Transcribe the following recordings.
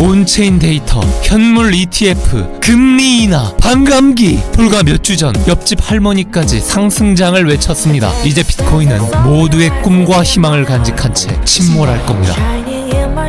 온체인 데이터, 현물 ETF, 금리 인하, 반감기. 불과 몇 주 전 옆집 할머니까지 상승장을 외쳤습니다. 이제 비트코인은 모두의 꿈과 희망을 간직한 채 침몰할 겁니다.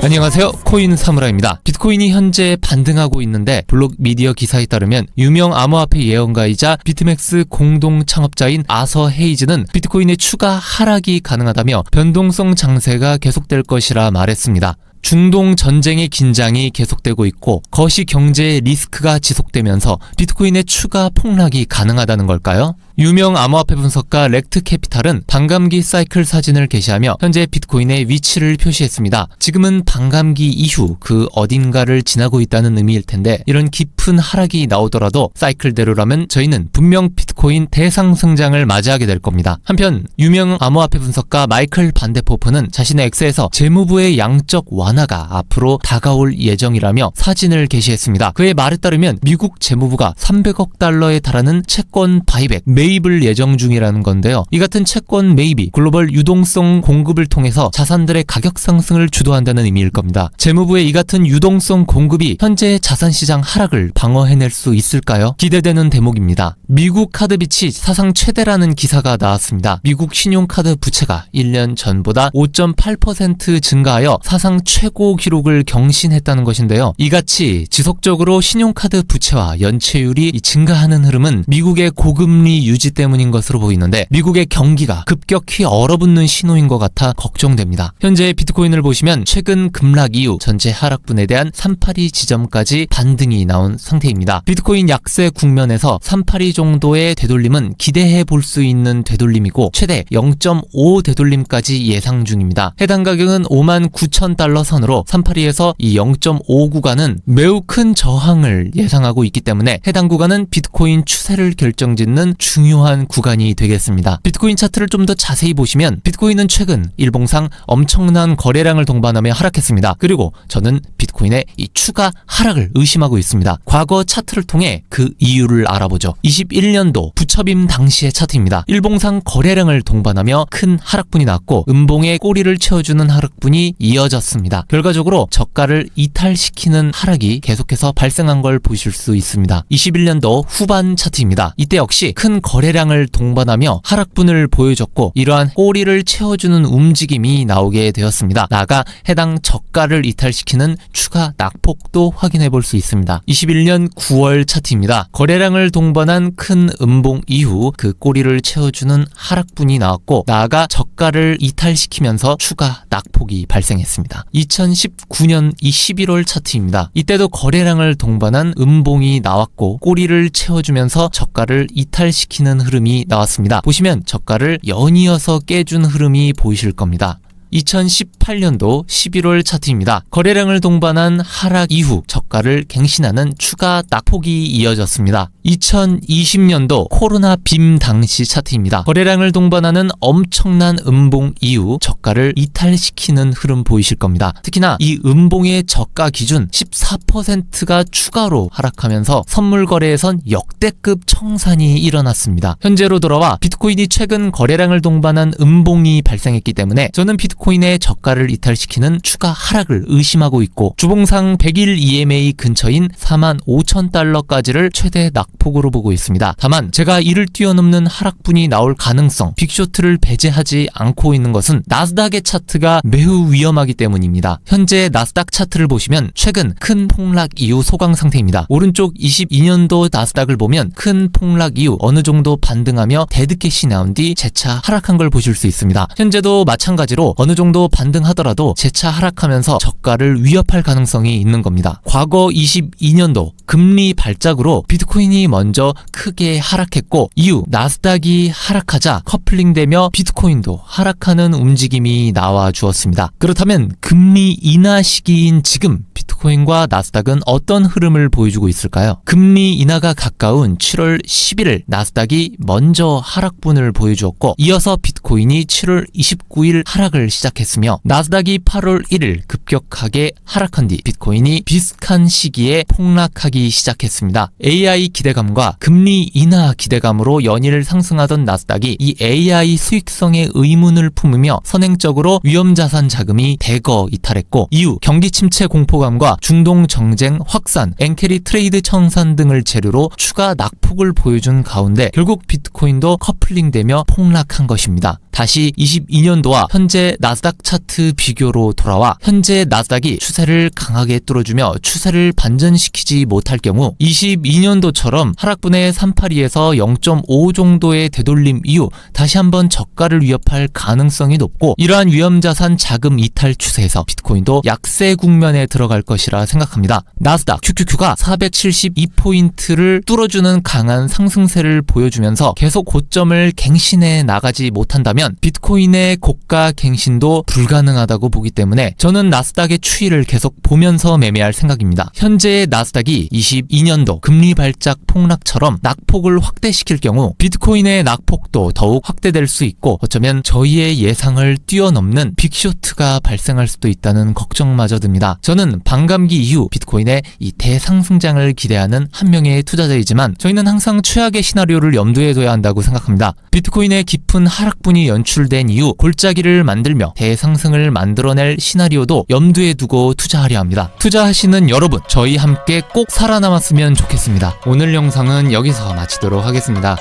안녕하세요, 코인 사무라이입니다. 비트코인이 현재 반등하고 있는데 블록 미디어 기사에 따르면 유명 암호화폐 예언가이자 비트맥스 공동 창업자인 아서 헤이즈는 비트코인의 추가 하락이 가능하다며 변동성 장세가 계속될 것이라 말했습니다. 중동 전쟁의 긴장이 계속되고 있고 거시 경제의 리스크가 지속되면서 비트코인의 추가 폭락이 가능하다는 걸까요? 유명 암호화폐 분석가 렉트 캐피탈은 반감기 사이클 사진을 게시하며 현재 비트코인의 위치를 표시했습니다. 지금은 반감기 이후 그 어딘가를 지나고 있다는 의미일 텐데 이런 깊은 하락이 나오더라도 사이클대로라면 저희는 분명 비트코인 대상승장을 맞이하게 될 겁니다. 한편 유명 암호화폐 분석가 마이클 반데포프는 자신의 X에서 재무부의 양적 완화가 앞으로 다가올 예정이라며 사진을 게시했습니다. 그의 말에 따르면 미국 재무부가 300억 달러에 달하는 채권 바이백 매입을 예정 중이라는 건데요. 이 같은 채권 매입이 글로벌 유동성 공급을 통해서 자산들의 가격 상승을 주도한다는 의미일 겁니다. 재무부의 이 같은 유동성 공급이 현재 자산시장 하락을 방어해낼 수 있을까요? 기대되는 대목입니다. 미국 카드빚이 사상 최대라는 기사가 나왔습니다. 미국 신용카드 부채가 1년 전보다 5.8% 증가하여 사상 최고 기록을 경신했다는 것인데요. 이같이 지속적으로 신용카드 부채와 연체율이 증가하는 흐름은 미국의 고금리 유지 때문인 것으로 보이는데 미국의 경기가 급격히 얼어붙는 신호인 것 같아 걱정됩니다. 현재 비트코인을 보시면 최근 급락 이후 전체 하락분에 대한 382 지점까지 반등이 나온 상태입니다. 비트코인 약세 국면에서 382 정도의 되돌림은 기대해 볼 수 있는 되돌림이고 최대 0.5 되돌림까지 예상 중입니다. 해당 가격은 59,000달러 선으로 382에서 이 0.5 구간은 매우 큰 저항을 예상하고 있기 때문에 해당 구간은 비트코인 추세를 결정짓는 중요한 구간이 되겠습니다. 비트코인 차트를 좀 더 자세히 보시면 비트코인은 최근 일봉상 엄청난 거래량을 동반하며 하락했습니다. 그리고 저는 비트코인의 이 추가 하락을 의심하고 있습니다. 과거 차트를 통해 그 이유를 알아보죠. 21년도 부처빔 당시의 차트입니다. 일봉상 거래량을 동반하며 큰 하락분이 났고 음봉의 꼬리를 채워주는 하락분이 이어졌습니다. 결과적으로 저가를 이탈시키는 하락이 계속해서 발생한 걸 보실 수 있습니다. 21년도 후반 차트입니다. 이때 역시 큰 거래량을 동반하며 하락분을 보여줬고 이러한 꼬리를 채워주는 움직임이 나오게 되었습니다. 나아가 해당 저가를 이탈시키는 추가 낙폭도 확인해 볼 수 있습니다. 21년 9월 차트입니다. 거래량을 동반한 큰 음봉 이후 그 꼬리를 채워주는 하락분이 나왔고 나아가 저가를 이탈시키면서 추가 낙폭이 발생했습니다. 2019년 11월 차트입니다. 이때도 거래량을 동반한 음봉이 나왔고 꼬리를 채워주면서 저가를 이탈시키는 흐름이 나왔습니다. 보시면 저가를 연이어서 깨준 흐름이 보이실 겁니다. 2018년도 11월 차트입니다. 거래량을 동반한 하락 이후 저가를 갱신하는 추가 낙폭이 이어졌습니다. 2020년도 코로나 빔 당시 차트입니다. 거래량을 동반하는 엄청난 음봉 이후 저가를 이탈시키는 흐름 보이실 겁니다. 특히나 이 음봉의 저가 기준 14%가 추가로 하락하면서 선물 거래에선 역대급 청산이 일어났습니다. 현재로 돌아와 비트코인이 최근 거래량을 동반한 음봉이 발생했기 때문에 저는 비트코인의 저가를 이탈시키는 추가 하락을 의심하고 있고 주봉상 100일 EMA 근처인 45,000달러까지를 최대 낙폭으로 보고 있습니다. 다만 제가 이를 뛰어넘는 하락분이 나올 가능성, 빅쇼트를 배제하지 않고 있는 것은 나스닥의 차트가 매우 위험하기 때문입니다. 현재 나스닥 차트를 보시면 최근 큰 폭락 이후 소강 상태입니다. 오른쪽 22년도 나스닥을 보면 큰 폭락 이후 어느 정도 반등하며 데드캣이 나온 뒤 재차 하락한 걸 보실 수 있습니다. 현재도 마찬가지로 어느 정도 반등하더라도 재차 하락하면서 저가를 위협할 가능성이 있는 겁니다. 과거 22년도 금리 발작으로 비트코인이 먼저 크게 하락했고 이후 나스닥이 하락하자 커플링되며 비트코인도 하락하는 움직임이 나와 주었습니다. 그렇다면 금리 인하 시기인 지금 비트코인과 나스닥은 어떤 흐름을 보여주고 있을까요? 금리 인하가 가까운 7월 11일 나스닥이 먼저 하락분을 보여주었고 이어서 비트코인이 7월 29일 하락을 시작했으며 나스닥이 8월 1일 급격하게 하락한 뒤 비트코인이 비슷한 시기에 폭락하기 시작했습니다. AI 기대감과 금리 인하 기대감으로 연일 상승하던 나스닥이 이 AI 수익성에 의문을 품으며 선행적으로 위험자산 자금이 대거 이탈했고 이후 경기 침체 공포감과 반전과 중동 정쟁 확산, 엔캐리 트레이드 청산 등을 재료로 추가 낙폭을 보여준 가운데 결국 비트코인도 커플링되며 폭락한 것입니다. 다시 22년도와 현재 나스닥 차트 비교로 돌아와 현재 나스닥이 추세를 강하게 뚫어주며 추세를 반전시키지 못할 경우 22년도처럼 하락분의 382에서 0.5 정도의 되돌림 이후 다시 한번 저가를 위협할 가능성이 높고, 이러한 위험자산 자금 이탈 추세에서 비트코인도 약세 국면에 들어갈 것이라 생각합니다. 나스닥 QQQ가 472포인트를 뚫어주는 강한 상승세를 보여주면서 계속 고점을 갱신해 나가지 못한다면 비트코인의 고가 갱신도 불가능하다고 보기 때문에 저는 나스닥의 추이를 계속 보면서 매매할 생각입니다. 현재의 나스닥이 22년도 금리 발작 폭락처럼 낙폭을 확대시킬 경우 비트코인의 낙폭도 더욱 확대될 수 있고, 어쩌면 저희의 예상을 뛰어넘는 빅쇼트가 발생할 수도 있다는 걱정마저 듭니다. 저는 반감기 이후 비트코인의 이 대상승장을 기대하는 한 명의 투자자이지만 저희는 항상 최악의 시나리오를 염두에 둬야 한다고 생각합니다. 비트코인의 깊은 하락분이 연출된 이후 골짜기를 만들며 대상승을 만들어낼 시나리오도 염두에 두고 투자하려 합니다. 투자하시는 여러분, 저희 함께 꼭 살아남았으면 좋겠습니다. 오늘 영상은 여기서 마치도록 하겠습니다.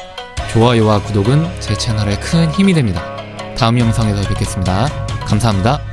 좋아요와 구독은 제 채널에 큰 힘이 됩니다. 다음 영상에서 뵙겠습니다. 감사합니다.